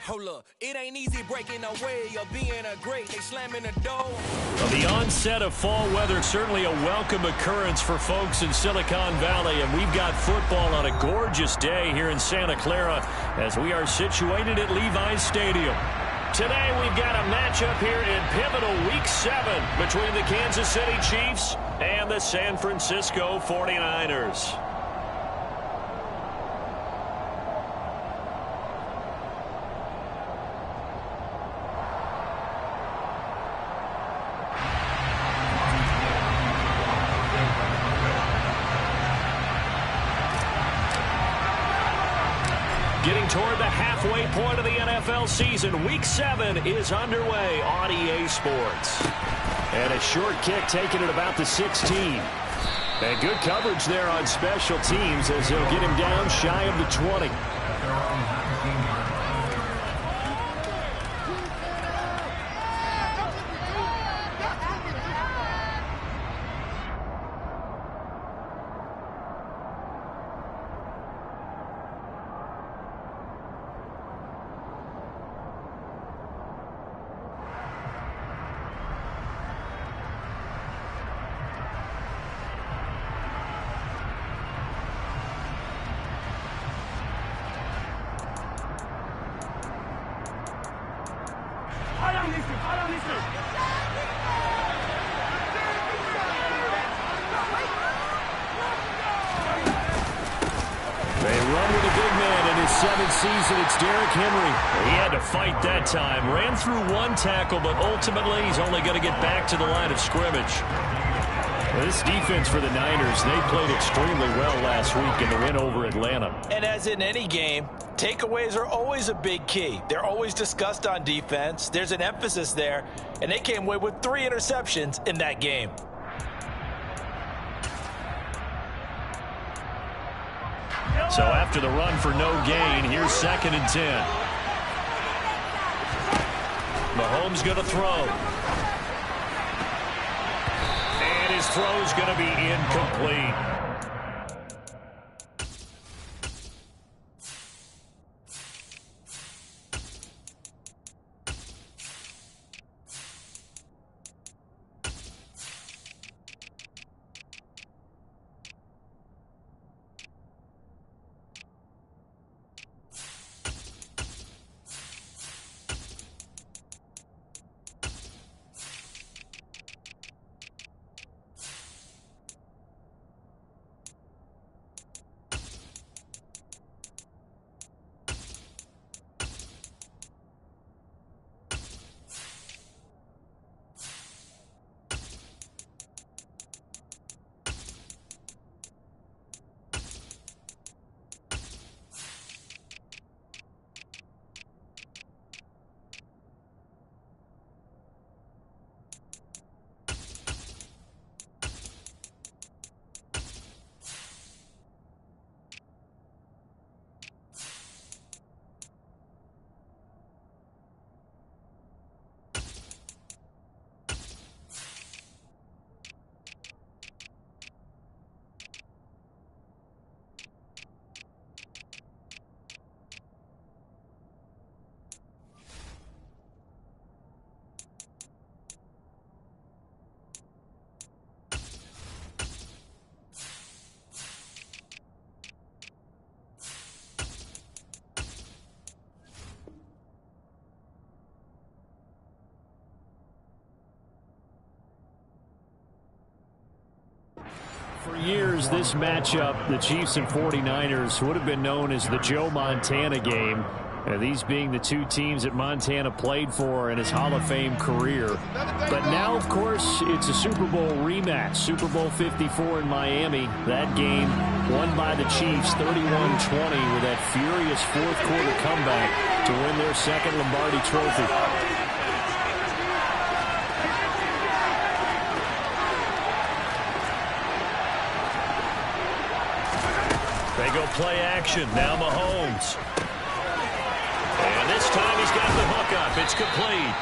Hold up, it ain't easy breaking away or being a great. They slamming the door. Well, the onset of fall weather, certainly a welcome occurrence for folks in Silicon Valley, and we've got football on a gorgeous day here in Santa Clara as we are situated at Levi's Stadium. Today we've got a matchup here in pivotal Week 7 between the Kansas City Chiefs and the San Francisco 49ers. Getting toward the halfway point of the NFL season, Week 7 is underway on EA Sports. And a short kick taken at about the 16. And good coverage there on special teams as they'll get him down shy of the 20. Season, it's Derrick Henry. He had to fight that time. Ran through one tackle, but ultimately he's only going to get back to the line of scrimmage. Well, this defense for the Niners, they played extremely well last week in the win over Atlanta. And as in any game, takeaways are always a big key. They're always discussed on defense. There's an emphasis there, and they came away with 3 interceptions in that game. So after the run for no gain, here's 2nd and 10. Mahomes going to throw. And his throw's going to be incomplete. For years, this matchup, the Chiefs and 49ers, would have been known as the Joe Montana game. These being the 2 teams that Montana played for in his Hall of Fame career. But now, of course, it's a Super Bowl rematch. Super Bowl 54 in Miami. That game won by the Chiefs 31-20 with that furious fourth-quarter comeback to win their 2nd Lombardi trophy. They go play action. Now Mahomes. And this time he's got the hook up. It's complete.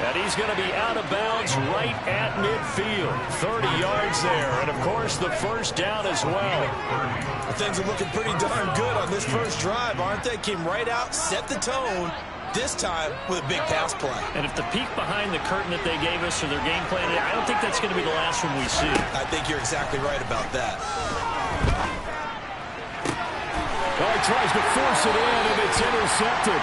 And he's going to be out of bounds right at midfield. 30 yards there. And, of course, the first down as well. Things are looking pretty darn good on this first drive, aren't they? Came right out, set the tone, this time with a big pass play. And if the peek behind the curtain that they gave us for their game plan, I don't think that's going to be the last one we see. I think you're exactly right about that. Well, he tries to force it in, and it's intercepted.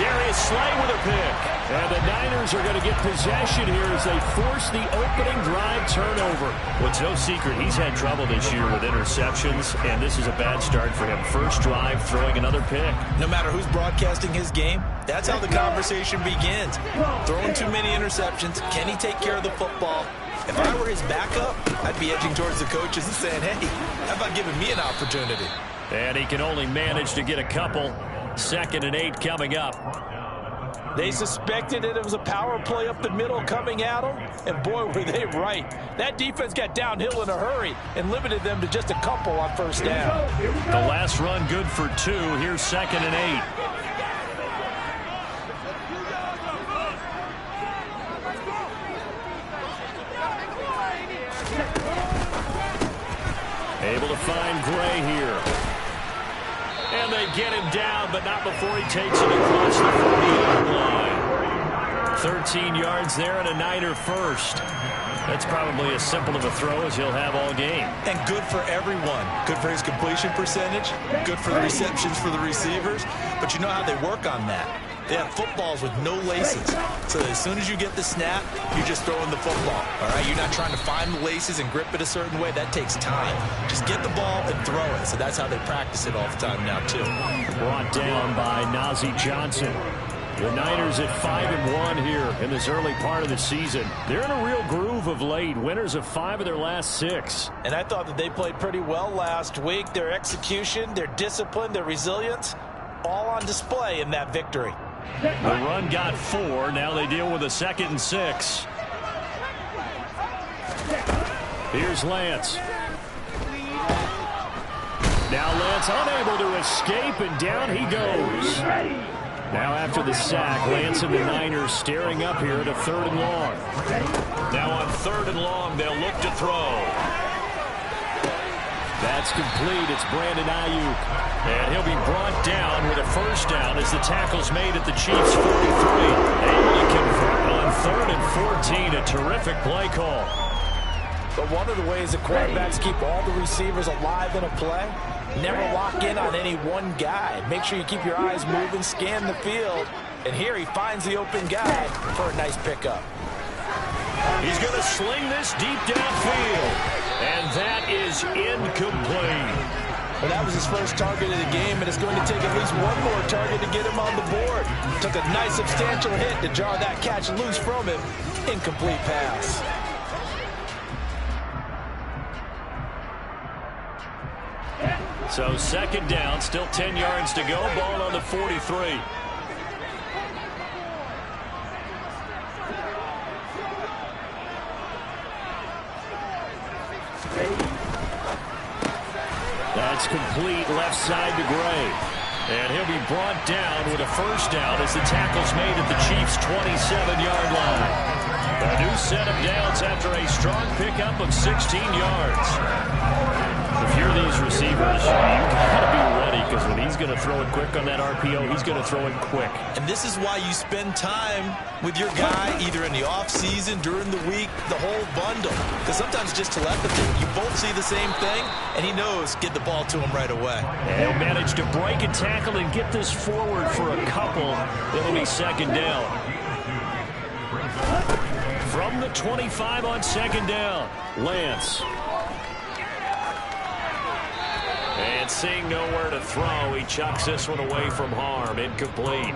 Darius Slay with a pick. And the Niners are going to get possession here as they force the opening drive turnover. Well, it's no secret he's had trouble this year with interceptions, and this is a bad start for him. First drive, throwing another pick. No matter who's broadcasting his game, that's how the conversation begins. Throwing too many interceptions. Can he take care of the football? If I were his backup, I'd be edging towards the coaches and saying, hey, how about giving me an opportunity? And he can only manage to get a couple. 2nd and 8 coming up. They suspected that it was a power play up the middle coming at them, and boy, were they right. That defense got downhill in a hurry and limited them to just a couple on first down. The last run good for 2. Here's 2nd and 8. Able to find Gray here. And they get him down, but not before he takes it across the 40-yard line. 13 yards there and a Niner first. That's probably as simple of a throw as he'll have all game. And good for everyone. Good for his completion percentage. Good for the receptions for the receivers. But you know how they work on that. They have footballs with no laces. So as soon as you get the snap, you're just throwing the football. All right, you're not trying to find the laces and grip it a certain way. That takes time. Just get the ball and throw it. So that's how they practice it all the time now, too. Brought down by Nazeeh Johnson. The Niners at 5-1 here in this early part of the season. They're in a real groove of late. Winners of 5 of their last 6. And I thought that they played pretty well last week. Their execution, their discipline, their resilience, all on display in that victory. The run got 4. Now they deal with a 2nd and 6. Here's Lance. Now Lance unable to escape, and down he goes. Now after the sack, Lance and the Niners staring up here at a 3rd and long. Now on 3rd and long, they'll look to throw. That's complete. It's Brandon Ayuk. And he'll be brought down with a first down as the tackle's made at the Chiefs' 43. Able to convert on 3rd and 14. A terrific play call. But one of the ways that quarterbacks keep all the receivers alive in a play, never lock in on any one guy. Make sure you keep your eyes moving, scan the field. And here he finds the open guy for a nice pickup. He's going to sling this deep downfield. And that is incomplete. Well, that was his first target of the game, and it's going to take at least one more target to get him on the board. Took a nice substantial hit to jar that catch loose from him. Incomplete pass. So 2nd down, still 10 yards to go. Ball on the 43. That's complete left side to Gray. And he'll be brought down with a first down as the tackle's made at the Chiefs' 27-yard line. A new set of downs after a strong pickup of 16 yards. If you're these receivers, you've got to be ready, because when he's going to throw it quick on that RPO, he's going to throw it quick. And this is why you spend time with your guy, either in the offseason, during the week, the whole bundle. Because sometimes just telepathy, you both see the same thing, and he knows, get the ball to him right away. And he'll manage to break a tackle and get this forward for a couple. It'll be 2nd down. From the 25 on 2nd down, Lance. And seeing nowhere to throw, he chucks this one away from harm. Incomplete.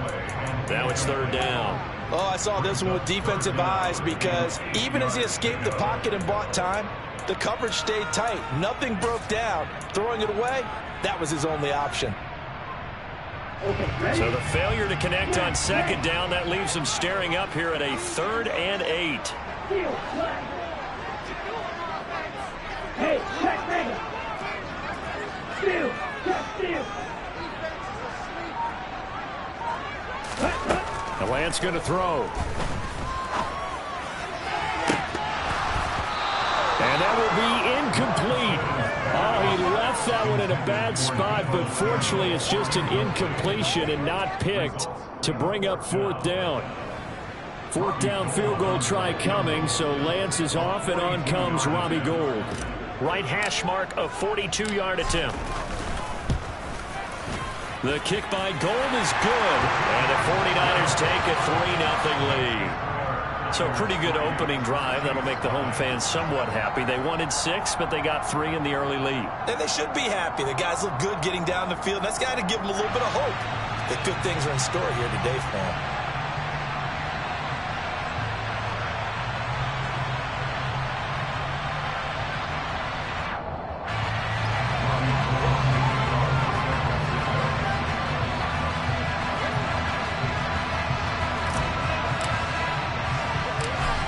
Now it's 3rd down. Oh, I saw this one with defensive eyes, because even as he escaped the pocket and bought time, the coverage stayed tight. Nothing broke down. Throwing it away, that was his only option. So the failure to connect on 2nd down, that leaves him staring up here at a 3rd and 8. Hey, check me. The Lance going to throw. And that will be incomplete. Oh, he left stuffed that one in a bad spot, but fortunately it's just an incompletion and not picked to bring up 4th down. 4th down field goal try coming, so Lance is off, and on comes Robbie Gould. Right hash mark, a 42-yard attempt. The kick by Gould is good, and the 49ers take a 3-0 lead. So a pretty good opening drive. That'll make the home fans somewhat happy. They wanted 6, but they got 3 in the early lead. And they should be happy. The guys look good getting down the field. That's got to give them a little bit of hope that good things are in store here today for them.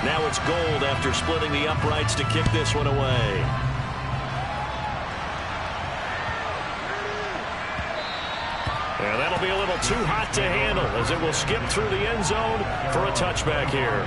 Now it's Gould after splitting the uprights to kick this one away. And that'll be a little too hot to handle as it will skip through the end zone for a touchback here.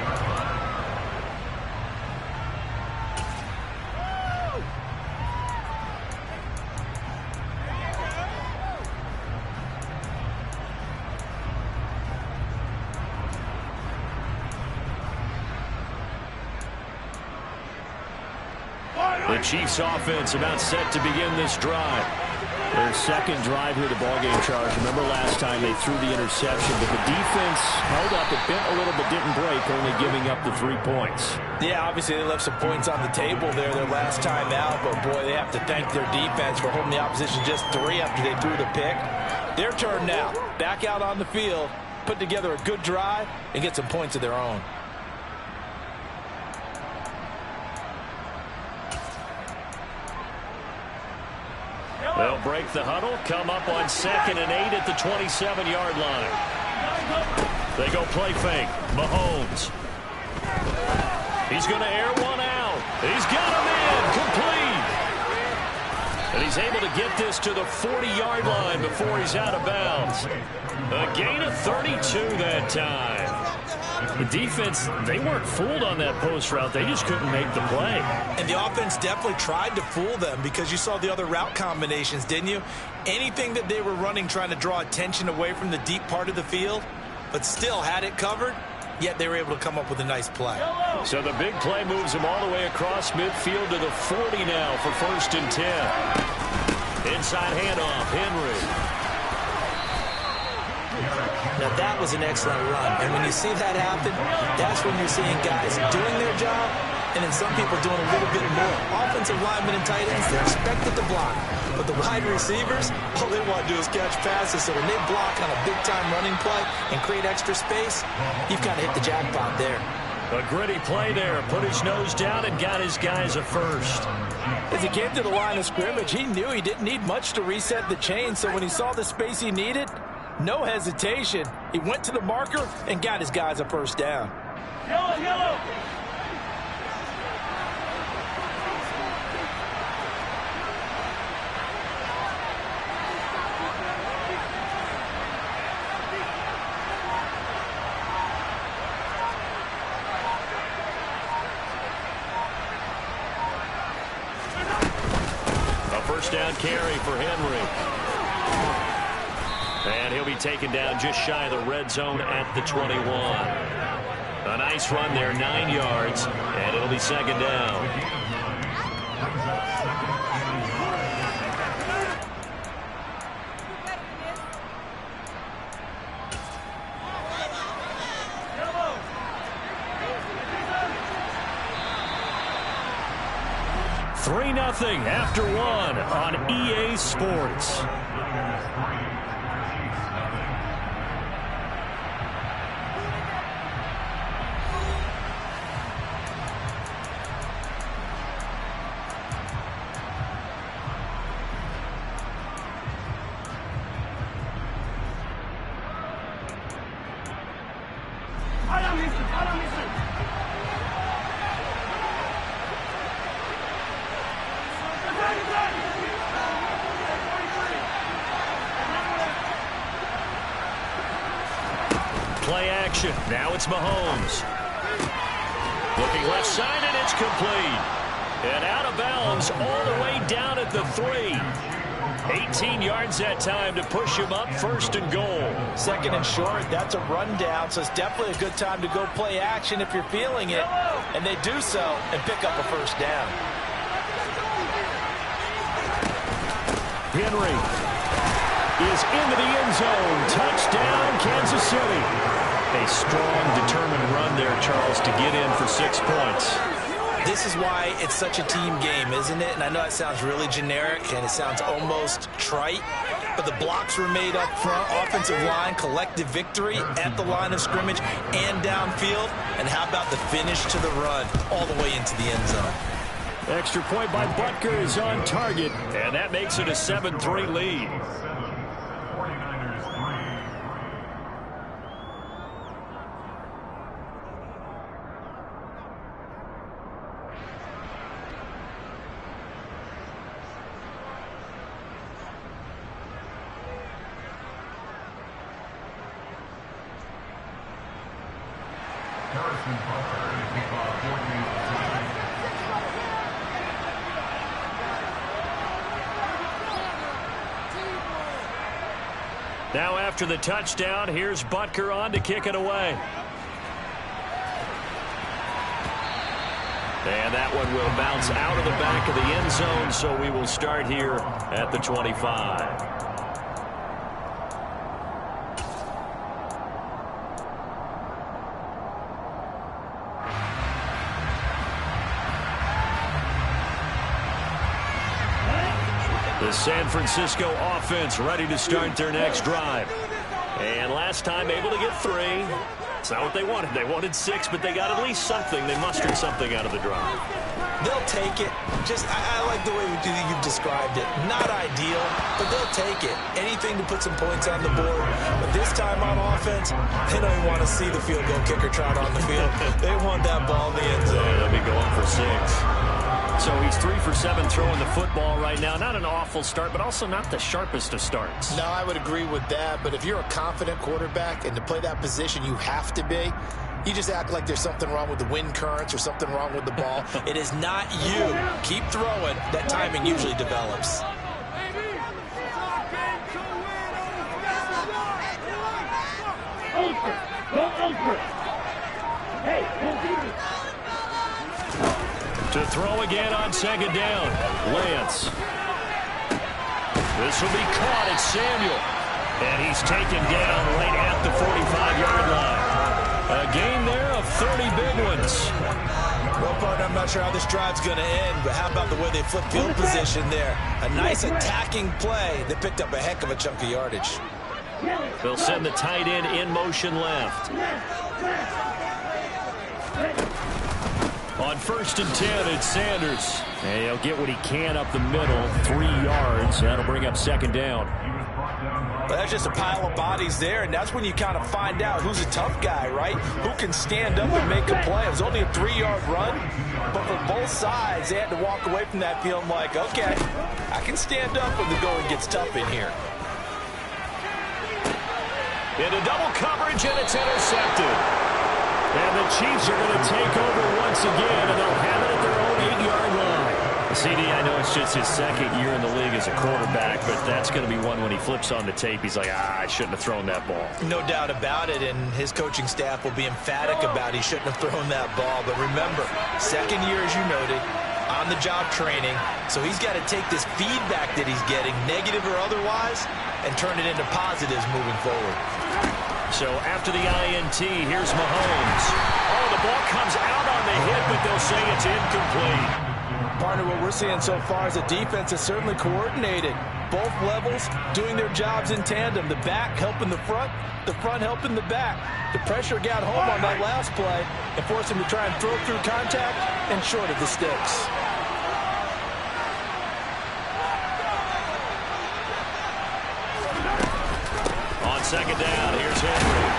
The Chiefs offense about set to begin this drive. Their second drive here, the ballgame charge. Remember last time they threw the interception, but the defense held up. It bent a little but didn't break, only giving up the 3 points. Yeah, obviously they left some points on the table there their last time out, but boy, they have to thank their defense for holding the opposition just 3 after they threw the pick. Their turn now. Back out on the field, put together a good drive, and get some points of their own. They'll break the huddle, come up on 2nd and 8 at the 27-yard line. They go play fake. Mahomes. He's going to air one out. He's got him in. Complete. And he's able to get this to the 40-yard line before he's out of bounds. A gain of 32 that time. The defense, they weren't fooled on that post route. They just couldn't make the play. And the offense definitely tried to fool them because you saw the other route combinations, didn't you? Anything that they were running trying to draw attention away from the deep part of the field, but still had it covered, yet they were able to come up with a nice play. So the big play moves them all the way across midfield to the 40 now for 1st and 10. Inside handoff, Henry. Now, that was an excellent run. And when you see that happen, that's when you're seeing guys doing their job and then some people doing a little bit more. Offensive linemen and tight ends, they're expected to block. But the wide receivers, all they want to do is catch passes. So when they block on a big-time running play and create extra space, you've kind of hit the jackpot there. A gritty play there. Put his nose down and got his guys a first. As he came to the line of scrimmage, he knew he didn't need much to reset the chain. So when he saw the space he needed, no hesitation. He went to the marker and got his guys a first down. Yellow, yellow. A first down carry for Henry. And he'll be taken down just shy of the red zone at the 21. A nice run there, 9 yards, and it'll be 2nd down. Three 3-0 after 1 on EA Sports. Play action. Now it's Mahomes. Looking left side, and it's complete. And out of bounds all the way down at the 3. 18 yards that time to push him up, 1st and goal. 2nd and short, that's a rundown, so it's definitely a good time to go play action if you're feeling it. And they do so and pick up a 1st down. Henry is into the end zone. Touchdown, Kansas City. A strong, determined run there, Charles, to get in for 6 points. This is why it's such a team game, isn't it? And I know it sounds really generic and it sounds almost trite, but the blocks were made up front, offensive line, collective victory at the line of scrimmage and downfield. And how about the finish to the run all the way into the end zone? Extra point by Butker is on target, and that makes it a 7-3 lead. Now after the touchdown, here's Butker on to kick it away. And that one will bounce out of the back of the end zone, so we will start here at the 25. The San Francisco offense ready to start their next drive. And last time able to get 3. It's not what they wanted. They wanted 6, but they got at least something. They mustered something out of the drive. They'll take it. I like the way you've described it. Not ideal, but they'll take it. Anything to put some points on the board. But this time on offense, they don't even want to see the field goal kicker trot on the field. They want that ball in the end zone. They'll be going for 6. So he's 3 for 7 throwing the football right now. Not an awful start, but also not the sharpest of starts. No, I would agree with that. But if you're a confident quarterback and to play that position you have to be, you just act like there's something wrong with the wind currents or something wrong with the ball. It is not you. Keep throwing. That timing usually develops. To throw again on 2nd down. Lance. This will be caught at Samuel. And he's taken down right at the 45-yard line. A gain there of 30 big ones. Well, partner, I'm not sure how this drive's going to end, but how about the way they flip field position there? A nice attacking play that picked up a heck of a chunk of yardage. They'll send the tight end in motion left. On 1st and 10, it's Sanders. And he'll get what he can up the middle, 3 yards. That'll bring up 2nd down. Well, that's just a pile of bodies there, and that's when you kind of find out who's a tough guy, right? Who can stand up and make a play. It was only a 3-yard run, but for both sides, they had to walk away from that feeling like, okay, I can stand up when the going gets tough in here. Into double coverage, and it's intercepted. And the Chiefs are going to take over once again, and they'll have it at their own 8-yard line. CD, I know it's just his 2nd year in the league as a quarterback, but that's going to be one when he flips on the tape. He's like, I shouldn't have thrown that ball. No doubt about it, and his coaching staff will be emphatic about he shouldn't have thrown that ball. But remember, 2nd year, as you noted, on-the-job training, so he's got to take this feedback that he's getting, negative or otherwise, and turn it into positives moving forward. So after the INT, here's Mahomes. Oh, the ball comes out on the hit, but they'll say it's incomplete. Partner, what we're seeing so far is the defense is certainly coordinated. Both levels doing their jobs in tandem. The back helping the front helping the back. The pressure got home on that last play and forced him to try and throw through contact and short of the sticks. On 2nd down, here's Henry.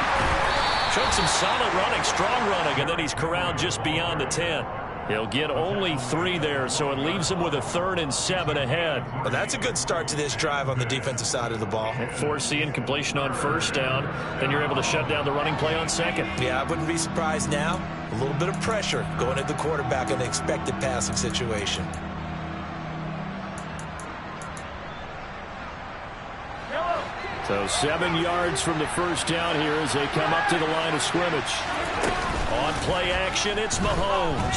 Showed some solid running, strong running, and then he's corralled just beyond the 10. He'll get only 3 there, so it leaves him with a 3rd and 7 ahead. But that's a good start to this drive on the defensive side of the ball. And force the incompletion on 1st down. Then you're able to shut down the running play on 2nd. Yeah, I wouldn't be surprised now. A little bit of pressure going at the quarterback in an expected passing situation. So 7 yards from the first down here as they come up to the line of scrimmage. On play action, it's Mahomes.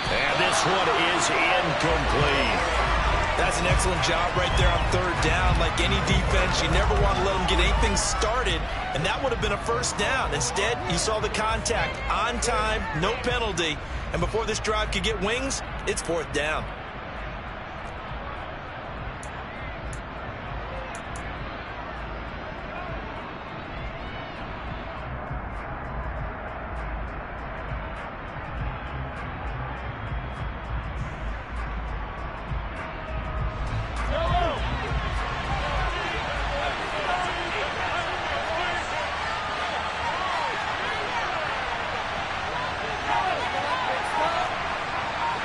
And this one is incomplete. That's an excellent job right there on third down. Like any defense, you never want to let them get anything started, and that would have been a first down. Instead, you saw the contact on time, no penalty, and before this drive could get wings, it's fourth down.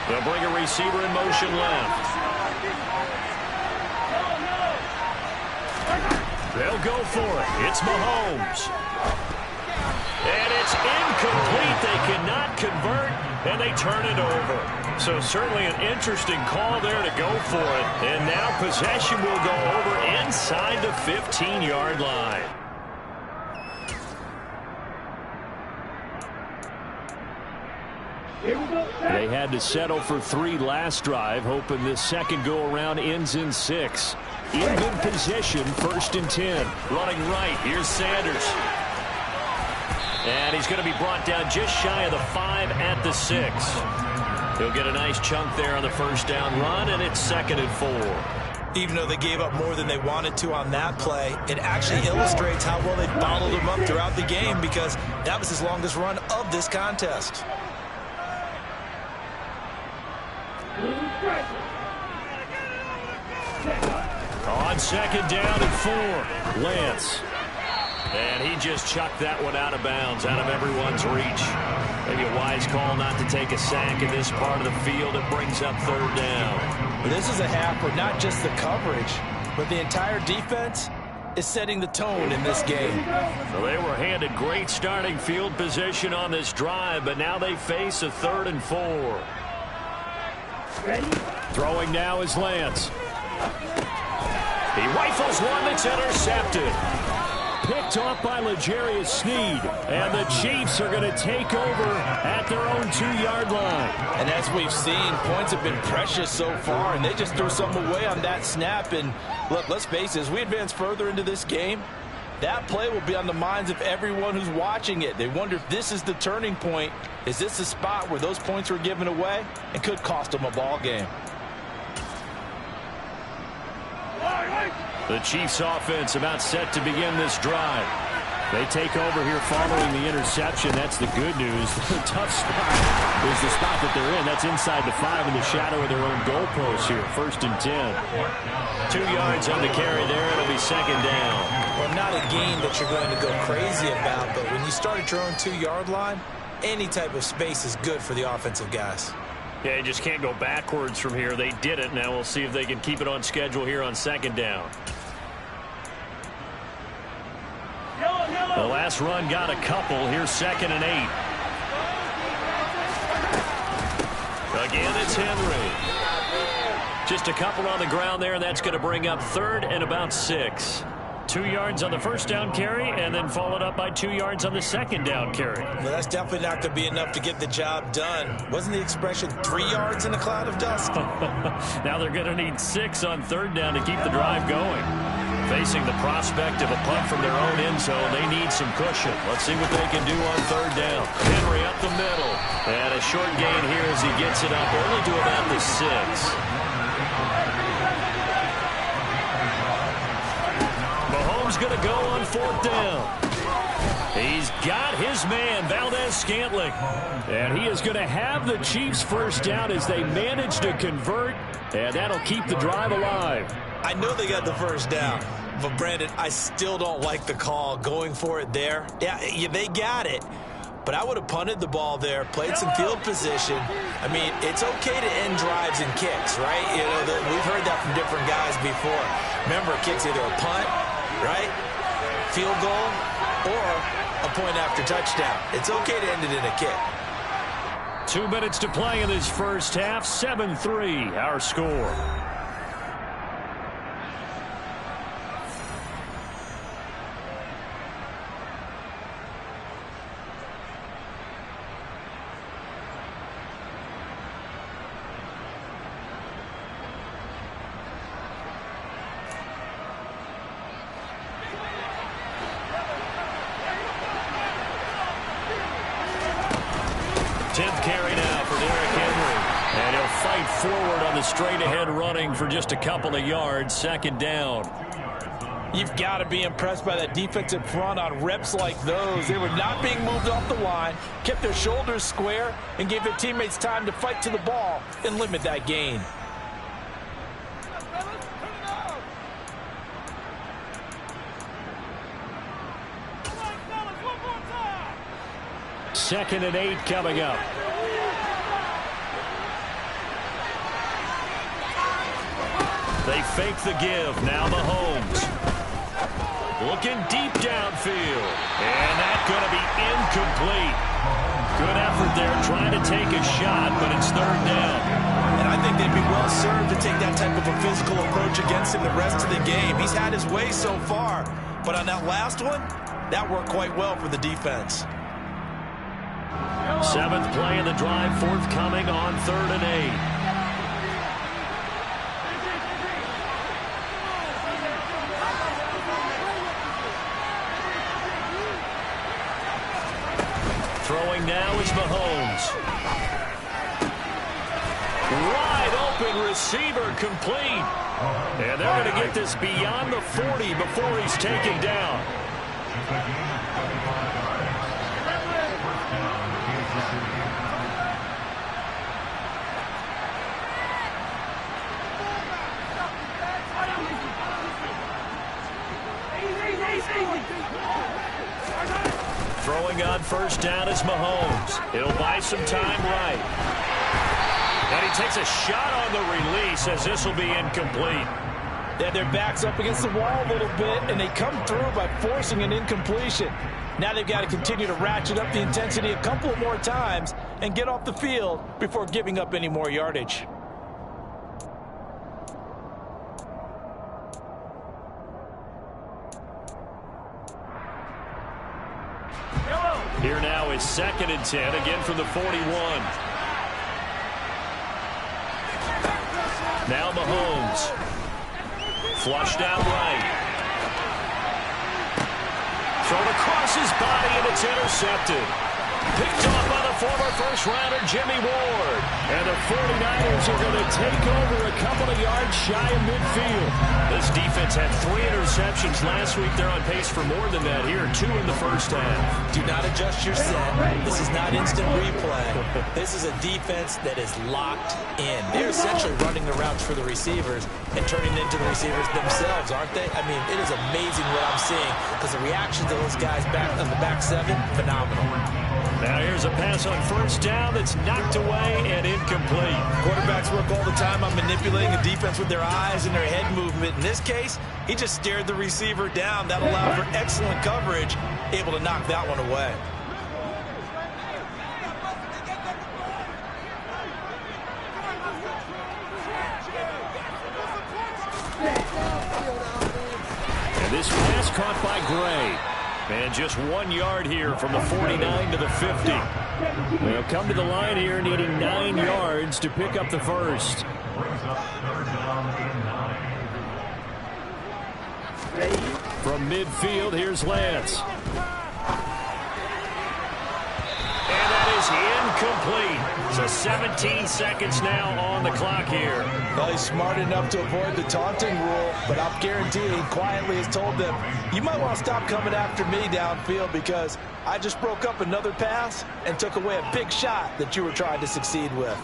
They'll bring a receiver in motion left. They'll go for it. It's Mahomes. And it's incomplete. They cannot convert, and they turn it over. So certainly an interesting call there to go for it. And now possession will go over inside the 15-yard line. They had to settle for 3 last drive, hoping this second go-around ends in 6. In good position, 1st and 10. Running right, here's Sanders. And he's going to be brought down just shy of the 5 at the 6. He'll get a nice chunk there on the first down run, and it's 2nd and 4. Even though they gave up more than they wanted to on that play, it actually illustrates how well they bottled him up throughout the game, because that was his longest run of this contest. On 2nd down and 4, Lance. And he just chucked that one out of bounds, out of everyone's reach. Maybe a wise call not to take a sack in this part of the field. It brings up 3rd down. This is a half where not just the coverage, but the entire defense is setting the tone in this game. So they were handed great starting field position on this drive, but now they face a 3rd and 4. Throwing now is Lance. He rifles one that's intercepted. Picked off by L'Jarius Sneed. And the Chiefs are going to take over at their own 2-yard line. And as we've seen, points have been precious so far, and they just threw something away on that snap. And look, let's face it, as we advance further into this game, that play will be on the minds of everyone who's watching it. They wonder if this is the turning point. Is this the spot where those points were given away and could cost them a ball game? The Chiefs offense about set to begin this drive. They take over here following the interception. That's the good news. The tough spot is the spot that they're in. That's inside the 5 in the shadow of their own goalpost here. 1st and 10. 2 yards on the carry there. It'll be 2nd down. Well, not a game that you're going to go crazy about, but when you start at your own 2-yard line, any type of space is good for the offensive guys. Yeah, you just can't go backwards from here. They did it. Now we'll see if they can keep it on schedule here on 2nd down. The last run got a couple. Here's 2nd and 8. Again, it's Henry. Just a couple on the ground there, and that's going to bring up 3rd and about 6. 2 yards on the first down carry, and then followed up by 2 yards on the 2nd down carry. Well, that's definitely not going to be enough to get the job done. Wasn't the expression 3 yards in a cloud of dust? Now they're going to need 6 on 3rd down to keep the drive going. Facing the prospect of a punt from their own end zone, they need some cushion. Let's see what they can do on 3rd down. Henry up the middle. And a short gain here as he gets it up only to about the 6. Mahomes going to go on 4th down. He's got his man, Valdez-Scantling. And he is going to have the Chiefs' first down as they manage to convert. And that'll keep the drive alive. I know they got the first down, but Brandon, I still don't like the call going for it there. Yeah, they got it, but I would have punted the ball there, played some field position. I mean, it's okay to end drives and kicks, right? You know, we've heard that from different guys before. Remember, a kick's either a punt, right, field goal, or a point after touchdown. It's okay to end it in a kick. 2 minutes to play in this first half. 7-3, our score. forward on the straight-ahead running for just a couple of yards, second down. You've got to be impressed by that defensive front on reps like those. They were not being moved off the line, kept their shoulders square, and gave their teammates time to fight to the ball and limit that gain. Second and 8 coming up. They fake the give. Now Mahomes. Looking deep downfield. And that's going to be incomplete. Good effort there trying to take a shot, but it's third down. And I think they'd be well served to take that type of a physical approach against him the rest of the game. He's had his way so far, but on that last one, that worked quite well for the defense. Seventh play of the drive, forthcoming on third and 8. Throwing now is Mahomes. Wide open receiver complete. And they're going to get this beyond the 40 before he's taken down. Throwing on first down is Mahomes. He'll buy some time right. And he takes a shot on the release as this will be incomplete. They had their backs up against the wall a little bit, and they come through by forcing an incompletion. Now they've got to continue to ratchet up the intensity a couple of more times and get off the field before giving up any more yardage. Here now is second and 10, again from the 41. Now Mahomes. Flushed out right. Thrown across his body, and it's intercepted. Picked off by the former first-rounder Jimmy Ward. And the 49ers are going to take over a couple of yards shy of midfield. This defense had 3 interceptions last week. They're on pace for more than that here. 2 in the first half. Do not adjust your set. This is not instant replay. This is a defense that is locked in. They're essentially running the routes for the receivers and turning it into the receivers themselves, aren't they? I mean, it is amazing what I'm seeing because the reactions of those guys back on the back 7, phenomenal. Now here's a pass on first down that's knocked away and incomplete. Quarterbacks work all the time on manipulating the defense with their eyes and their head movement. In this case, he just stared the receiver down. That allowed for excellent coverage, able to knock that one away. And this pass caught by Gray. And just 1 yard here from the 49 to the 50. They'll come to the line here needing 9 yards to pick up the first. From midfield, here's Lance. And that is incomplete. So 17 seconds now on the clock here. Well, he's smart enough to avoid the taunting rule, but I'm guaranteeing he quietly has told them, you might want to stop coming after me downfield because I just broke up another pass and took away a big shot that you were trying to succeed with.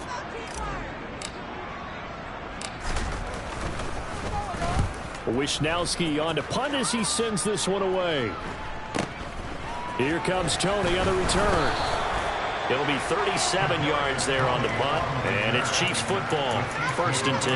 Wisnowski on to punt as he sends this one away. Here comes Tony on the return. It'll be 37 yards there on the punt, and it's Chiefs football, 1st and 10.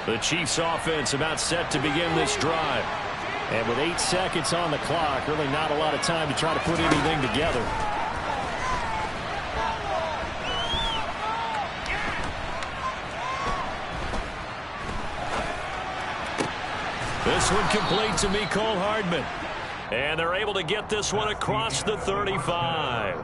The Chiefs offense about set to begin this drive. And with 8 seconds on the clock, really not a lot of time to try to put anything together. This one complete to Mecole Hardman. And they're able to get this one across the 35.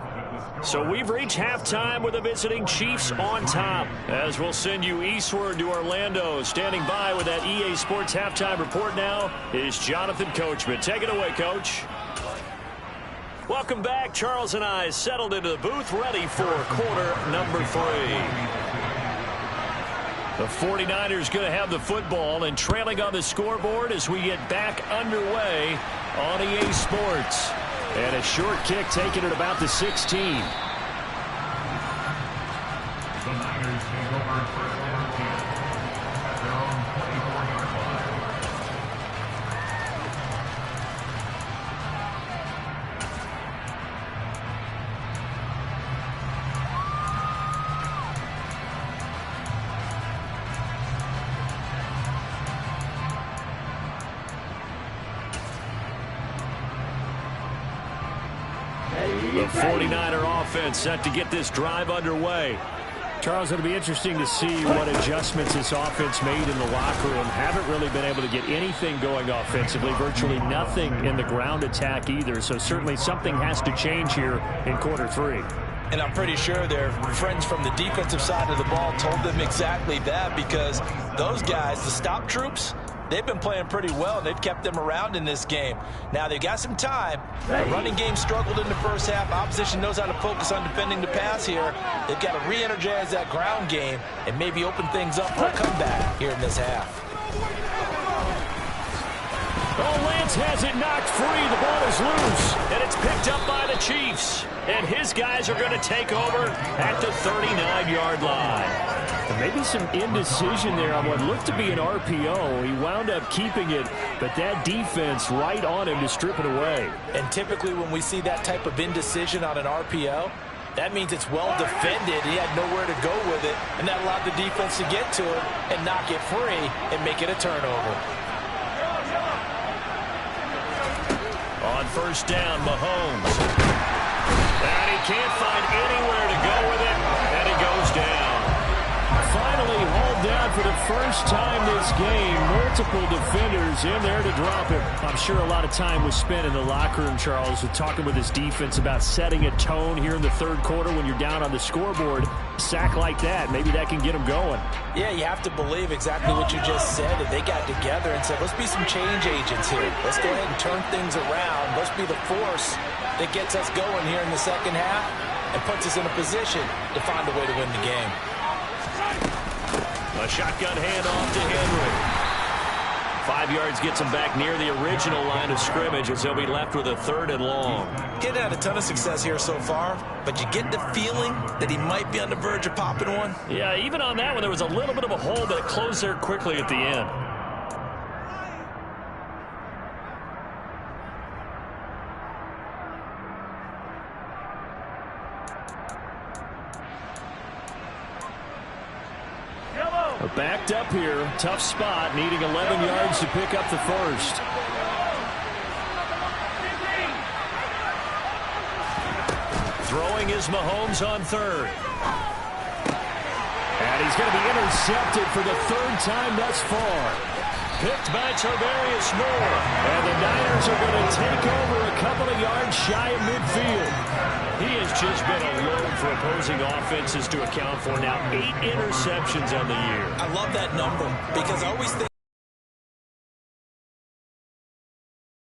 So we've reached halftime with the visiting Chiefs on top. As we'll send you eastward to Orlando. Standing by with that EA Sports halftime report now is Jonathan Coachman. Take it away, Coach. Welcome back. Charles and I settled into the booth, ready for quarter number 3. The 49ers going to have the football and trailing on the scoreboard as we get back underway on EA Sports. And a short kick taken at about the 16. The Niners take over first over 10 at their own 24-yard line. The 49er offense set to get this drive underway. Charles, it'll be interesting to see what adjustments this offense made in the locker room. Haven't really been able to get anything going offensively, virtually nothing in the ground attack either. So certainly something has to change here in quarter 3. And I'm pretty sure their friends from the defensive side of the ball told them exactly that, because those guys, the stop troops, they've been playing pretty well, and they've kept them around in this game. Now, they've got some time. The running game struggled in the first half. Opposition knows how to focus on defending the pass here. They've got to re-energize that ground game and maybe open things up for a comeback here in this half. Oh, Lance has it knocked free. The ball is loose, and it's picked up by the Chiefs. And his guys are going to take over at the 39-yard line. And maybe some indecision there on what looked to be an RPO. He wound up keeping it, but that defense right on him to strip it away. And typically when we see that type of indecision on an RPO, that means it's well defended. He had nowhere to go with it, and that allowed the defense to get to it and knock it free and make it a turnover. On first down, Mahomes. And he can't find anywhere to go with it, and he goes down. Finally hauled down for the first time this game. Multiple defenders in there to drop him. I'm sure a lot of time was spent in the locker room, Charles, with talking with his defense about setting a tone here in the third quarter when you're down on the scoreboard. A sack like that, maybe that can get him going. Yeah, you have to believe exactly what you just said, that they got together and said, let's be some change agents here. Let's go ahead and turn things around. Let's be the force that gets us going here in the second half and puts us in a position to find a way to win the game. A shotgun handoff to Henry. 5 yards gets him back near the original line of scrimmage as he'll be left with a 3rd and long. He hadn't had a ton of success here so far, but you get the feeling that he might be on the verge of popping one. Yeah, even on that one, there was a little bit of a hole, but it closed there quickly at the end. Backed up here, tough spot, needing 11 yards to pick up the first. Throwing is Mahomes on 3rd. And he's going to be intercepted for the 3rd time thus far. Picked by Tarvarius Moore. And the Niners are going to take over a couple of yards shy of midfield. He has just been a load for opposing offenses to account for. Now 8 interceptions on the year. I love that number because I always think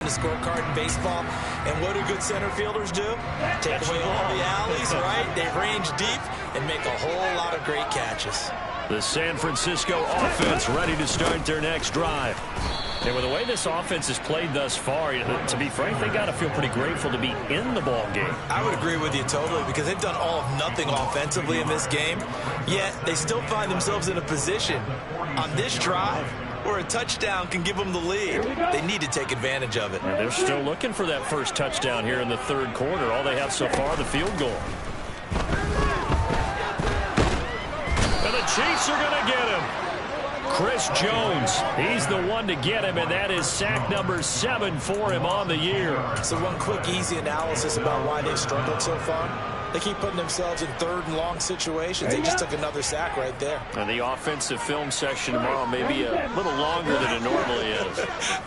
the scorecard in baseball, and what do good center fielders do? Take away all the alleys, right? They range deep and make a whole lot of great catches. The San Francisco offense ready to start their next drive. And with the way this offense has played thus far, to be frank, they got to feel pretty grateful to be in the ball game. I would agree with you totally, because they've done all of nothing offensively in this game, yet they still find themselves in a position on this drive where a touchdown can give them the lead. They need to take advantage of it. And they're still looking for that first touchdown here in the 3rd quarter. All they have so far, the field goal. And the Chiefs are going to get him. Chris Jones, he's the one to get him, and that is sack number 7 for him on the year. So one quick, easy analysis about why they've struggled so far. They keep putting themselves in third and long situations. They just took another sack right there. And the offensive film session tomorrow may be a little longer than it normally is.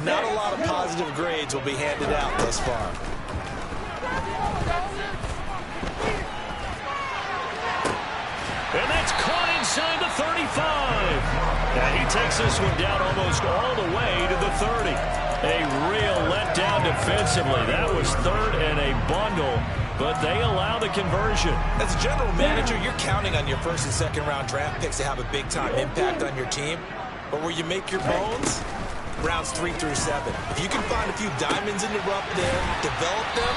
Not a lot of positive grades will be handed out thus far. And that's caught inside the 35. And he takes this one down almost all the way to the 30. A real letdown defensively. That was third and a bundle, but they allow the conversion. As a general manager, you're counting on your first and second round draft picks to have a big-time impact on your team. But where you make your bones, rounds 3 through 7. If you can find a few diamonds in the rough there, develop them,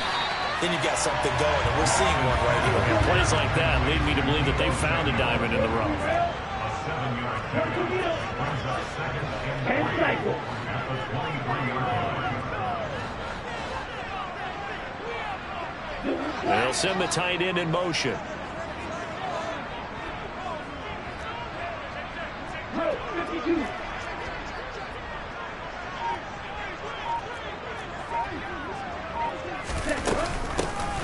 then you've got something going, and we're seeing one right here. And plays like that lead me to believe that they found a diamond in the rough. A 7-yard carry brings up second and 3 at the 23-yard line. They'll send the tight end in motion.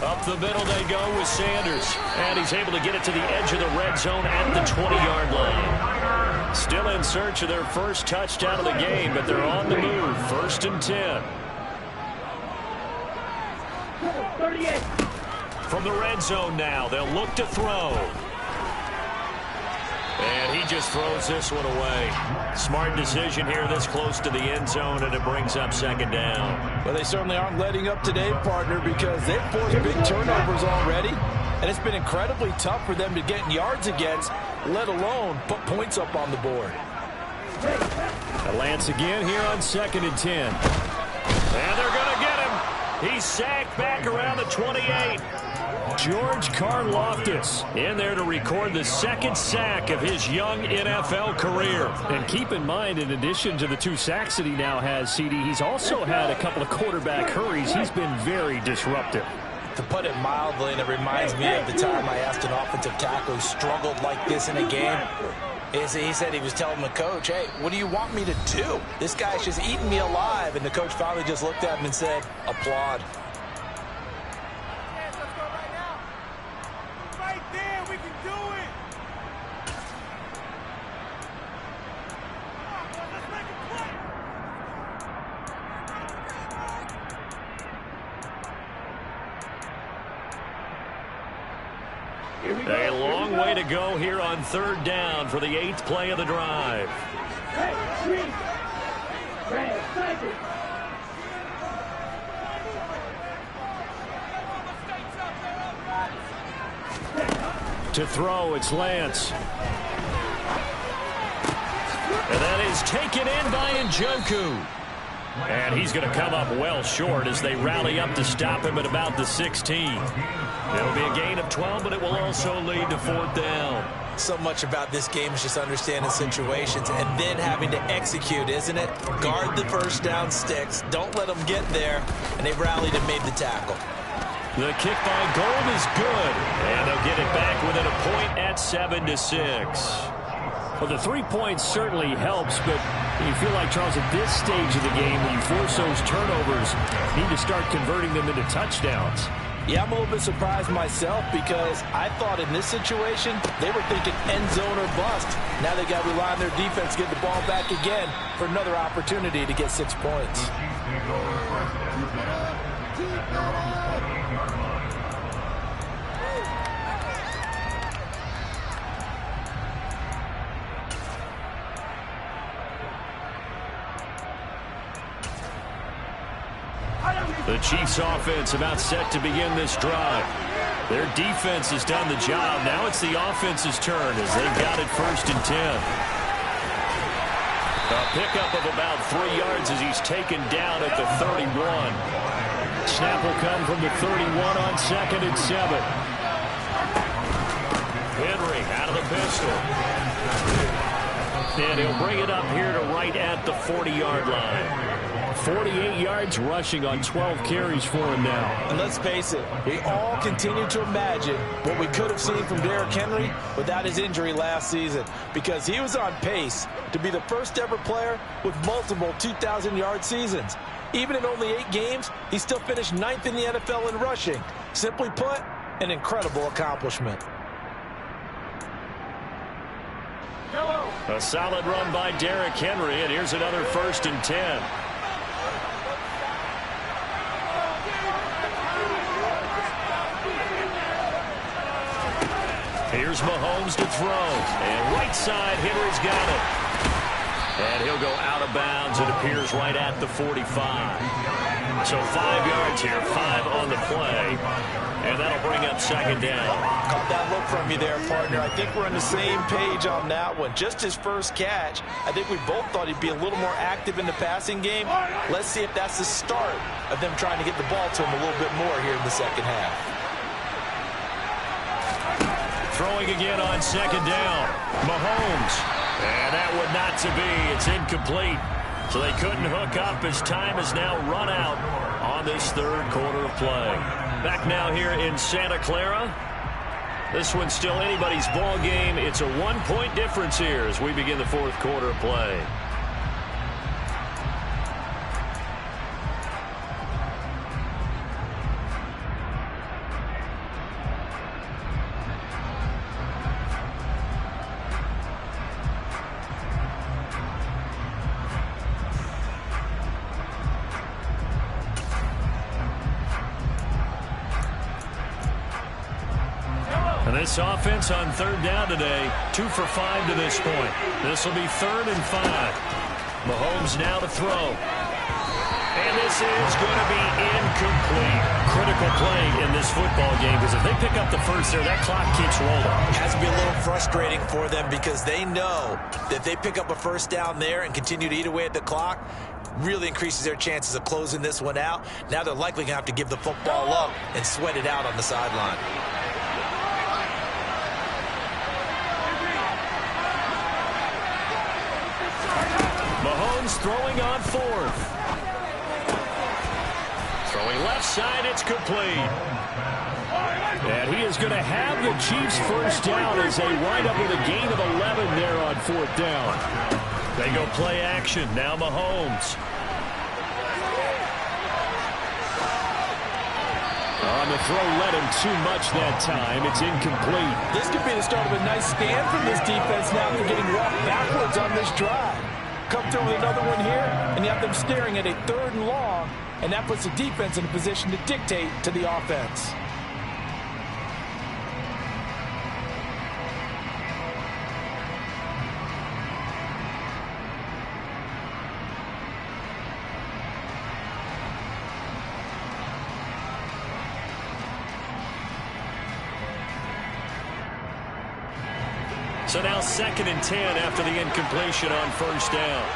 Up the middle they go with Sanders. And he's able to get it to the edge of the red zone at the 20-yard line. Still in search of their first touchdown of the game, but they're on the move. 1st and 10. 38. From the red zone now, they'll look to throw. And he just throws this one away. Smart decision here this close to the end zone, and it brings up 2nd down. Well, they certainly aren't letting up today, partner, because they've forced big turnovers already, and it's been incredibly tough for them to get yards against, let alone put points up on the board. Lance again here on 2nd and 10. And they're going to get him. He's sacked back around the 28. George Karlaftis in there to record the 2nd sack of his young NFL career. And keep in mind, in addition to the 2 sacks that he now has, CD, he's also had a couple of quarterback hurries. He's been very disruptive. To put it mildly, and it reminds me of the time I asked an offensive tackle who struggled like this in a game. He said he was telling the coach, hey, what do you want me to do? This guy's just eating me alive. And the coach finally just looked at him and said, applaud. A long way to go here on 3rd down for the 8th play of the drive. To throw, it's Lance. And that is taken in by Njoku. And he's going to come up well short as they rally up to stop him at about the 16. It'll be a gain of 12, but it will also lead to 4th down. So much about this game is just understanding situations and then having to execute, isn't it? Guard the first down sticks. Don't let them get there. And they rallied and made the tackle. The kick by Gold is good. And they'll get it back within a point at 7-6. Well, the 3 points certainly helps, but you feel like, Charles, at this stage of the game, when you force those turnovers, you need to start converting them into touchdowns. Yeah, I'm a little bit surprised myself because I thought in this situation they were thinking end zone or bust. Now they got to rely on their defense to get the ball back again for another opportunity to get 6 points. The Chiefs offense about set to begin this drive. Their defense has done the job. Now it's the offense's turn as they've got it 1st and 10. A pickup of about 3 yards as he's taken down at the 31. Snap will come from the 31 on 2nd and 7. Henry out of the pistol. And he'll bring it up here to right at the 40-yard line. 48 yards rushing on 12 carries for him now. And let's face it, we all continue to imagine what we could have seen from Derrick Henry without his injury last season, because he was on pace to be the first ever player with multiple 2,000-yard seasons. Even in only 8 games, he still finished 9th in the NFL in rushing. Simply put, an incredible accomplishment. A solid run by Derrick Henry, and here's another 1st and 10. Here's Mahomes to throw. And right side, Henry's got it. And he'll go out of bounds, it appears, right at the 45. So 5 yards here, 5 on the play. And that'll bring up 2nd down. Caught that look from you there, partner. I think we're on the same page on that one. Just his first catch. I think we both thought he'd be a little more active in the passing game. Let's see if that's the start of them trying to get the ball to him a little bit more here in the second half. Throwing again on 2nd down. Mahomes. And that would not to be. It's incomplete. So they couldn't hook up as time has now run out on this 3rd quarter of play. Back now here in Santa Clara. This one's still anybody's ball game. It's a 1-point difference here as we begin the 4th quarter of play. And this offense on 3rd down today, 2 for 5 to this point. This will be 3rd and 5. Mahomes now to throw. And this is going to be incomplete. Critical play in this football game because if they pick up the first there, that clock keeps rolling. It has to be a little frustrating for them because they know that if they pick up a 1st down there and continue to eat away at the clock, really increases their chances of closing this one out. Now they're likely going to have to give the football up and sweat it out on the sideline. Mahomes throwing on 4th. Throwing left side, it's complete. And he is going to have the Chiefs' 1st down as they wind up with a gain of 11 there on 4th down. They go play action. Now Mahomes. On the throw, led him too much that time. It's incomplete. This could be the start of a nice stand from this defense now after getting walked backwards on this drive. Come through with another one here, and you have them staring at a 3rd and long, and that puts the defense in a position to dictate to the offense. So now 2nd and 10 after the incompletion on 1st down.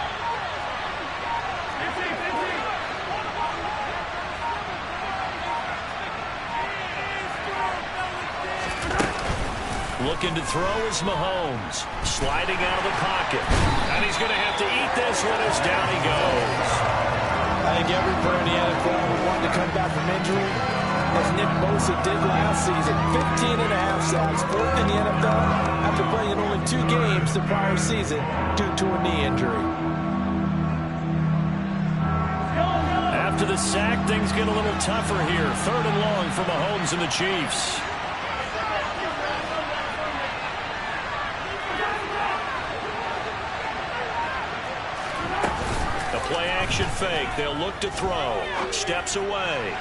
Looking to throw is Mahomes. Sliding out of the pocket. And he's going to have to eat this one as down he goes. I think every player in the NFL who wanted to come back from injury, as Nick Bosa did last season. 15.5 sacks, 4th in the NFL, after playing in only 2 games the prior season due to a knee injury. After the sack, things get a little tougher here. 3rd and long for Mahomes and the Chiefs. The play-action fake. They'll look to throw. Steps away.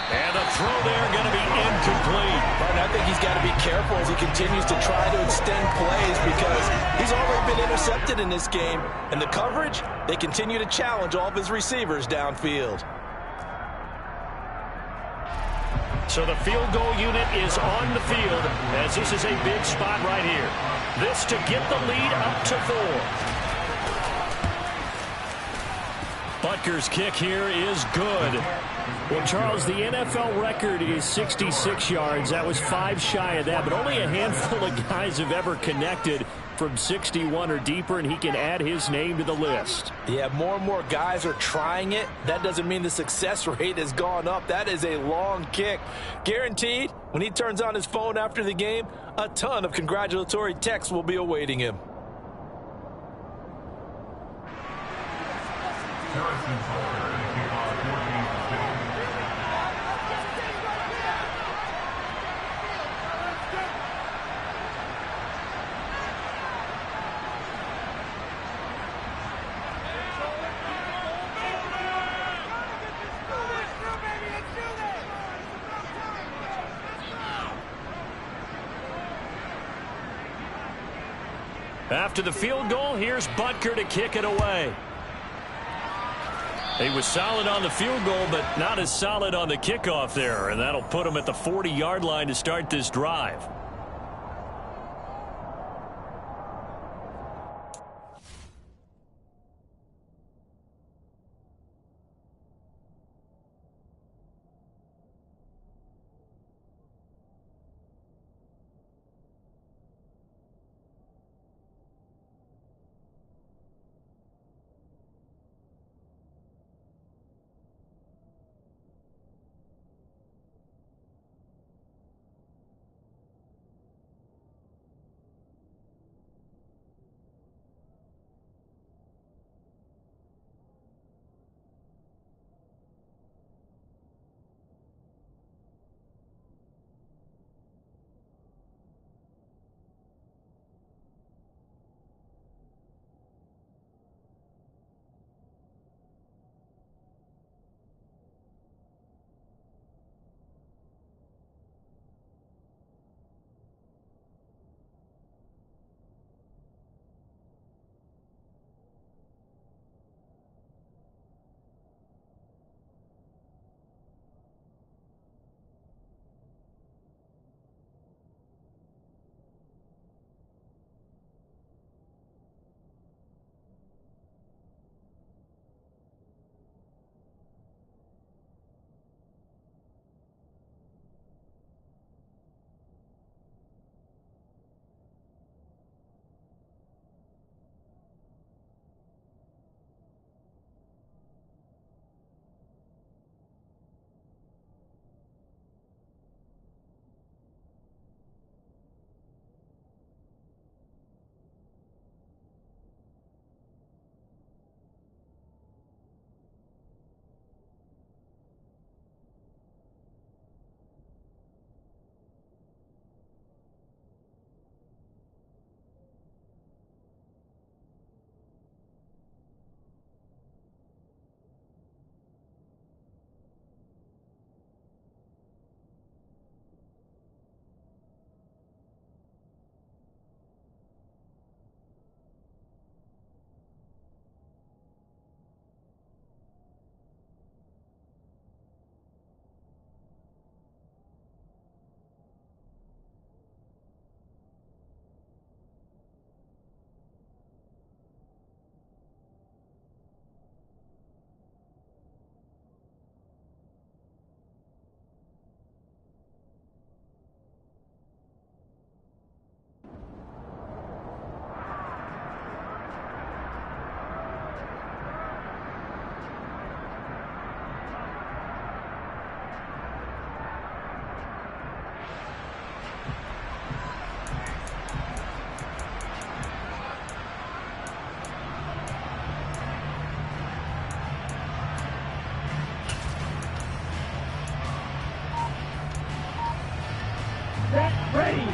And a throw there going to be incomplete. But I think he's got to be careful as he continues to try to extend plays because he's already been intercepted in this game. And the coverage, they continue to challenge all of his receivers downfield. So the field goal unit is on the field as this is a big spot right here. This to get the lead up to 4. Butker's kick here is good. Well, Charles, the NFL record is 66 yards. That was 5 shy of that, but only a handful of guys have ever connected from 61 or deeper, and he can add his name to the list. Yeah, more and more guys are trying it. That doesn't mean the success rate has gone up. That is a long kick. Guaranteed, when he turns on his phone after the game, a ton of congratulatory texts will be awaiting him. After the field goal, here's Butker to kick it away. He was solid on the field goal, but not as solid on the kickoff there, and that'll put him at the 40-yard line to start this drive.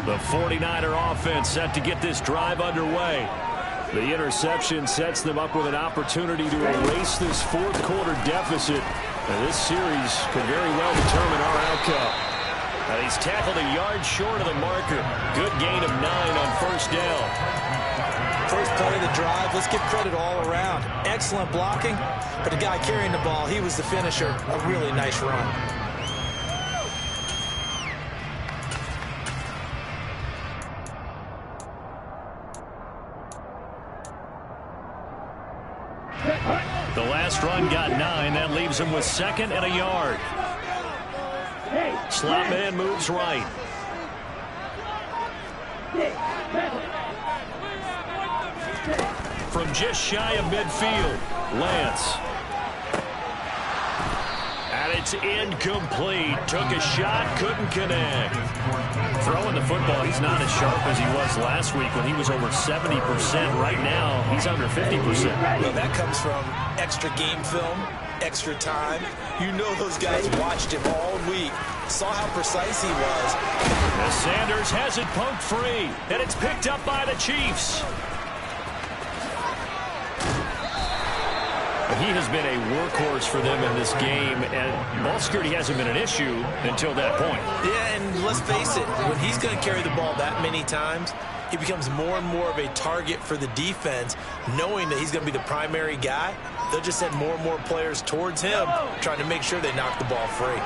The 49er offense set to get this drive underway. The interception sets them up with an opportunity to erase this fourth quarter deficit. And this series could very well determine our outcome. And he's tackled a yard short of the marker. Good gain of 9 on first down. First play of the drive, let's give credit all around. Excellent blocking, but the guy carrying the ball, he was the finisher. A really nice run. The last run got 9. That leaves him with 2nd and a yard. Slot man moves right. From just shy of midfield, Lance. And it's incomplete. Took a shot, couldn't connect. Throwing the football, he's not as sharp as he was last week when he was over 70%. Right now, he's under 50%. Well, that comes from extra game film, extra time. You know those guys watched him all week, saw how precise he was. As Sanders has it poked free, and it's picked up by the Chiefs. He has been a workhorse for them in this game, and ball security hasn't been an issue until that point. Yeah, and let's face it, when he's going to carry the ball that many times, he becomes more and more of a target for the defense, knowing that he's going to be the primary guy. They'll just send more and more players towards him, trying to make sure they knock the ball free.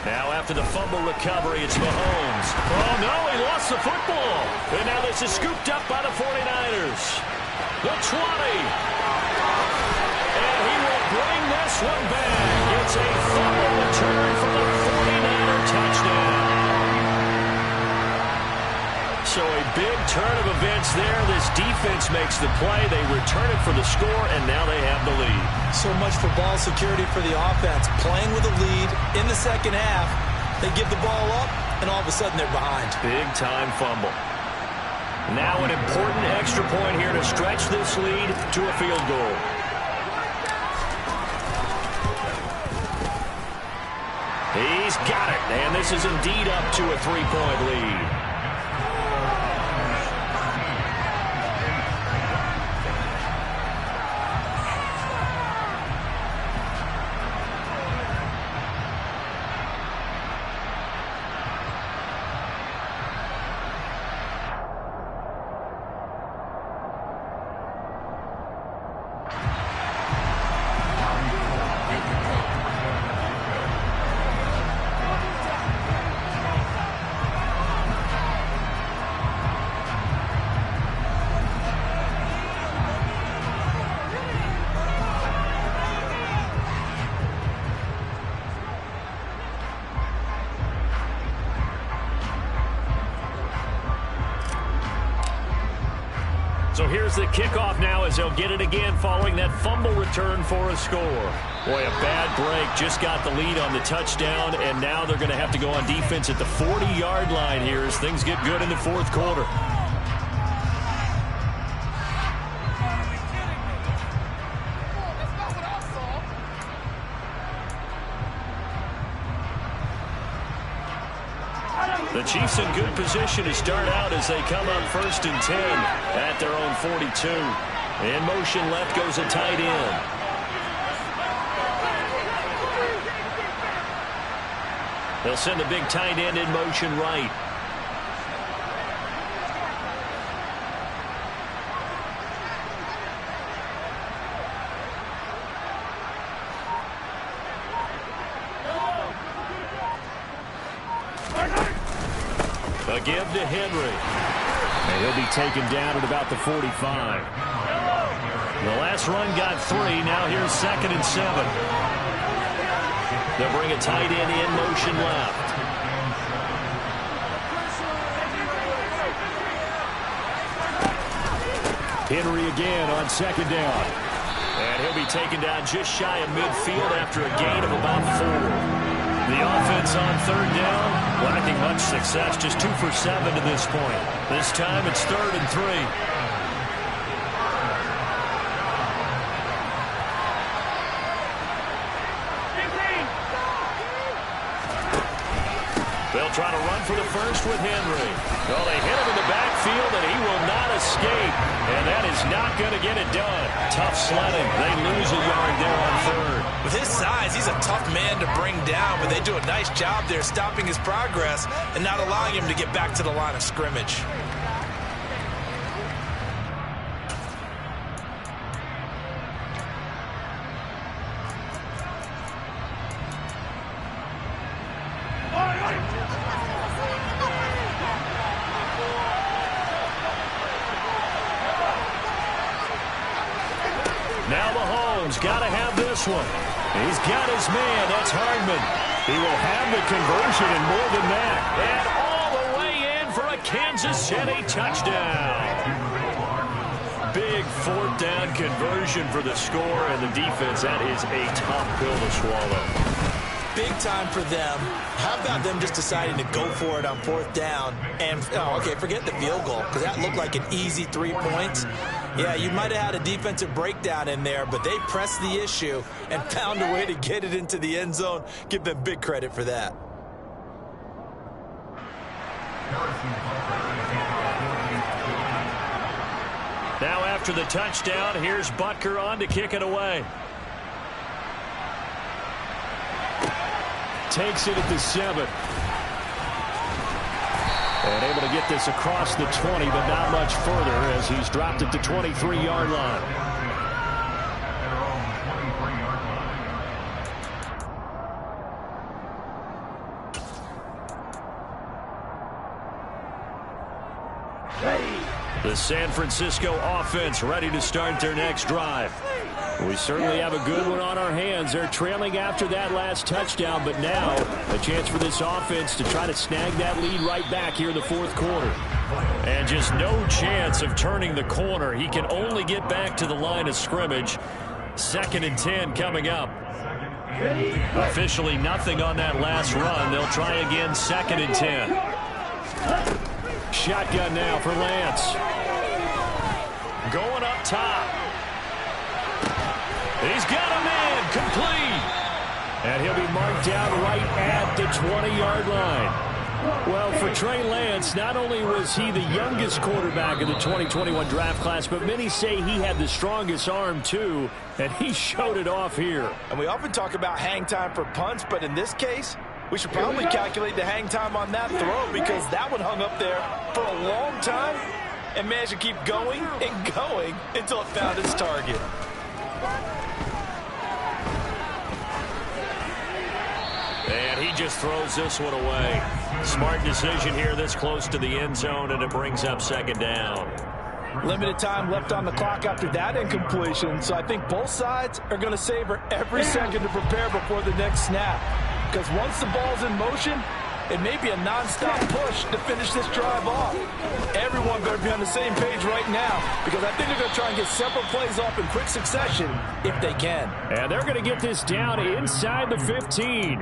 Now after the fumble recovery, it's Mahomes. Oh, no, he lost the football. And now this is scooped up by the 49ers. The 20. And he will bring this one back. It's a fumble return for the 49er touchdown. So a big turn of events there. This defense makes the play. They return it for the score, and now they have the lead. So much for ball security for the offense. Playing with a lead in the second half, they give the ball up, and all of a sudden they're behind. Big-time fumble. Now an important extra point here to stretch this lead to a field goal. He's got it, and this is indeed up to a 3-point lead. So here's the kickoff now as they'll get it again following that fumble return for a score. Boy, a bad break. Just got the lead on the touchdown, and now they're going to have to go on defense at the 40-yard line here as things get good in the fourth quarter. The Chiefs in good position to start out as they come up 1st and 10 at their own 42. In motion left goes a tight end. They'll send the big tight end in motion right. A give to Henry. And he'll be taken down at about the 45. The last run got 3. Now here's 2nd and 7. They'll bring a tight end in motion left. Henry again on 2nd down. And he'll be taken down just shy of midfield after a gain of about 4. The offense on 3rd down, lacking much success, just 2 for 7 to this point. This time it's 3rd and 3. They'll try to run for the first with Henry. Well, they hit him in the backfield, and he will not escape. And that is not going to get it done. Tough sledding. They lose a yard there on 3rd. With his size, he's a tough man to bring down, but they do a nice job there stopping his progress and not allowing him to get back to the line of scrimmage. Now Mahomes got to have this one. He's got his man. That's Hardman. He will have the conversion and more than that. And all the way in for a Kansas City touchdown. Big 4th down conversion for the score, and the defense, that is a tough pill to swallow. Big time for them. How about them just deciding to go for it on 4th down? And, okay, forget the field goal, because that looked like an easy 3 points. Yeah, you might have had a defensive breakdown in there, but they pressed the issue and found a way to get it into the end zone. Give them big credit for that. Now after the touchdown, here's Butker on to kick it away. Takes it at the 7. And able to get this across the 20, but not much further as he's dropped it to 23-yard line. Their own 23-yard line. Ready. The San Francisco offense ready to start their next drive. We certainly have a good one on our hands. They're trailing after that last touchdown, but now a chance for this offense to try to snag that lead right back here in the fourth quarter. And just no chance of turning the corner. He can only get back to the line of scrimmage. 2nd and 10 coming up. Officially nothing on that last run. They'll try again 2nd and 10. Shotgun now for Lance. Going up top. He's got a man complete. And he'll be marked down right at the 20-yard line. Well, for Trey Lance, not only was he the youngest quarterback of the 2021 draft class, but many say he had the strongest arm too, and he showed it off here. And we often talk about hang time for punts, but in this case, we should probably calculate the hang time on that throw because that one hung up there for a long time and managed to keep going and going until it found its target. And he just throws this one away. Smart decision here this close to the end zone, and it brings up 2nd down. Limited time left on the clock after that incompletion, so I think both sides are going to savor every second to prepare before the next snap. Because once the ball's in motion, it may be a non-stop push to finish this drive off. Everyone better be on the same page right now because I think they're going to try and get several plays off in quick succession if they can. And they're going to get this down inside the 15.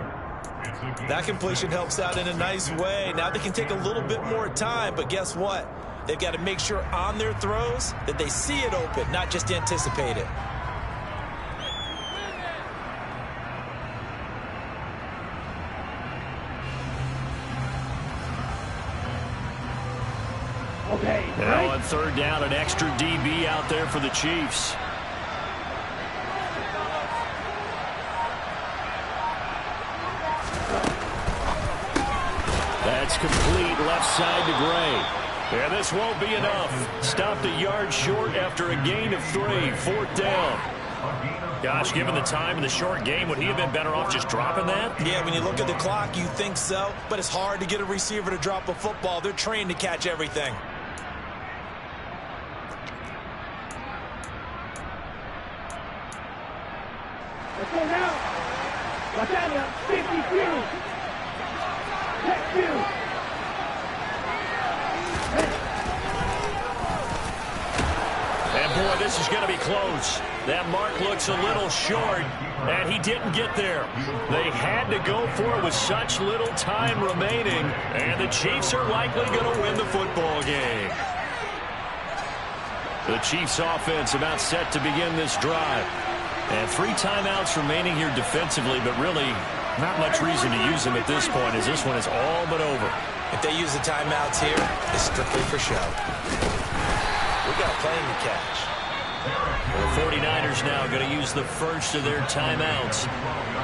That completion helps out in a nice way. Now they can take a little bit more time, but guess what? They've got to make sure on their throws that they see it open, not just anticipate it. Okay. Now on 3rd down, an extra DB out there for the Chiefs. That's complete left side to Gray. And this won't be enough. Stopped a yard short after a gain of 3. 4th down. Gosh, given the time and the short game, would he have been better off just dropping that? Yeah, when you look at the clock, you think so. But it's hard to get a receiver to drop a football. They're trained to catch everything. Let's go now. Latanya, 52. Check 2. And boy, this is going to be close. That mark looks a little short, and he didn't get there. They had to go for it with such little time remaining, and the Chiefs are likely going to win the football game. The Chiefs offense about set to begin this drive. And 3 timeouts remaining here defensively, but really not much reason to use them at this point as this one is all but over. If they use the timeouts here, it's strictly for show. We got plenty to catch. The 49ers now going to use the first of their timeouts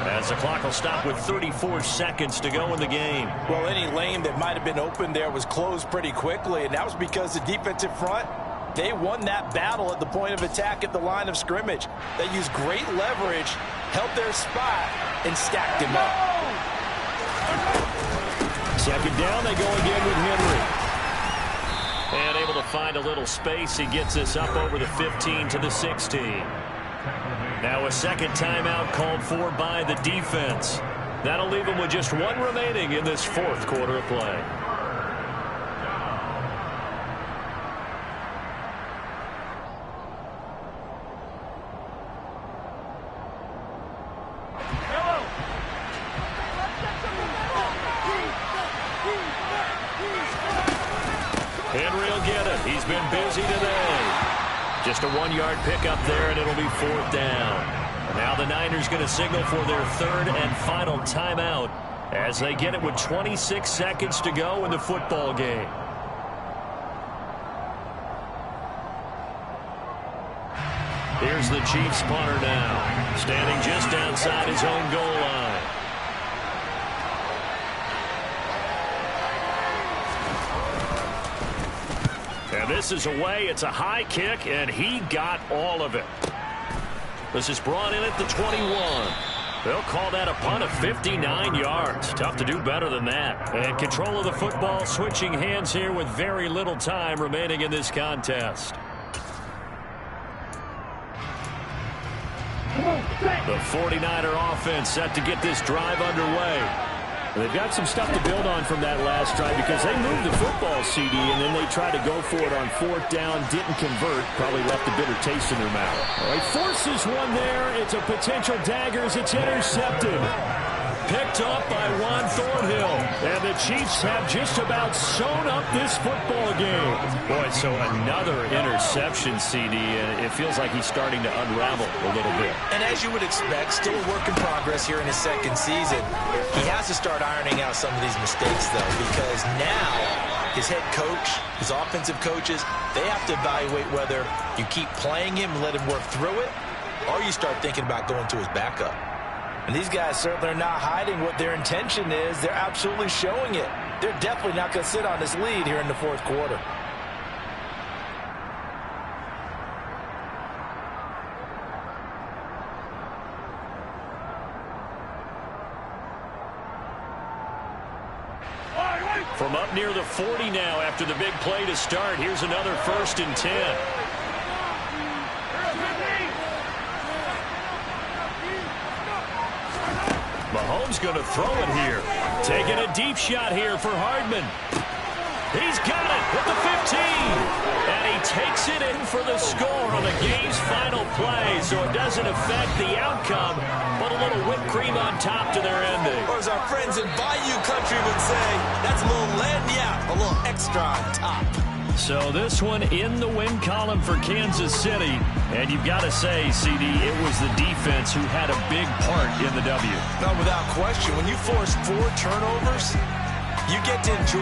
as the clock will stop with 34 seconds to go in the game. Well, any lane that might have been open there was closed pretty quickly, and that was because the defensive front, they won that battle at the point of attack at the line of scrimmage. They used great leverage, held their spot, and stacked him up. 2nd down, they go again with Henry. And able to find a little space. He gets this up over the 15 to the 16. Now a 2nd timeout called for by the defense. That'll leave them with just 1 remaining in this 4th quarter of play. Henry will get it. He's been busy today. Just a 1-yard pickup there, and it'll be 4th down. Now the Niners going to signal for their 3rd and final timeout as they get it with 26 seconds to go in the football game. Here's the Chiefs punter now, standing just outside his own goal line. And this is away. It's a high kick, and he got all of it. This is brought in at the 21. They'll call that a punt of 59 yards. Tough to do better than that. And control of the football switching hands here with very little time remaining in this contest. The 49er offense set to get this drive underway. They've got some stuff to build on from that last drive because they moved the football, CD, and then they tried to go for it on 4th down, didn't convert, probably left a bitter taste in their mouth. Well, he forces one there. It's a potential dagger as it's intercepted. Picked up by Juan Thornhill. And the Chiefs have just about sewn up this football game. Boy, so another interception, CD, and it feels like he's starting to unravel a little bit. And as you would expect, still a work in progress here in his second season. He has to start ironing out some of these mistakes, though, because now his head coach, his offensive coaches, they have to evaluate whether you keep playing him and let him work through it, or you start thinking about going to his backup. And these guys certainly are not hiding what their intention is. They're absolutely showing it. They're definitely not going to sit on this lead here in the 4th quarter. From up near the 40 now after the big play to start, here's another 1st and 10. Mahomes going to throw it here. Taking a deep shot here for Hardman. He's got it at the 15. And he takes it in for the score on the game's final play. So it doesn't affect the outcome, but a little whipped cream on top to their ending. Or as our friends in Bayou Country would say, that's a little lagniappe, a little extra on top. So this one in the win column for Kansas City. And you've got to say, CD, it was the defense who had a big part in the W. No, without question. When you force 4 turnovers, you get to enjoy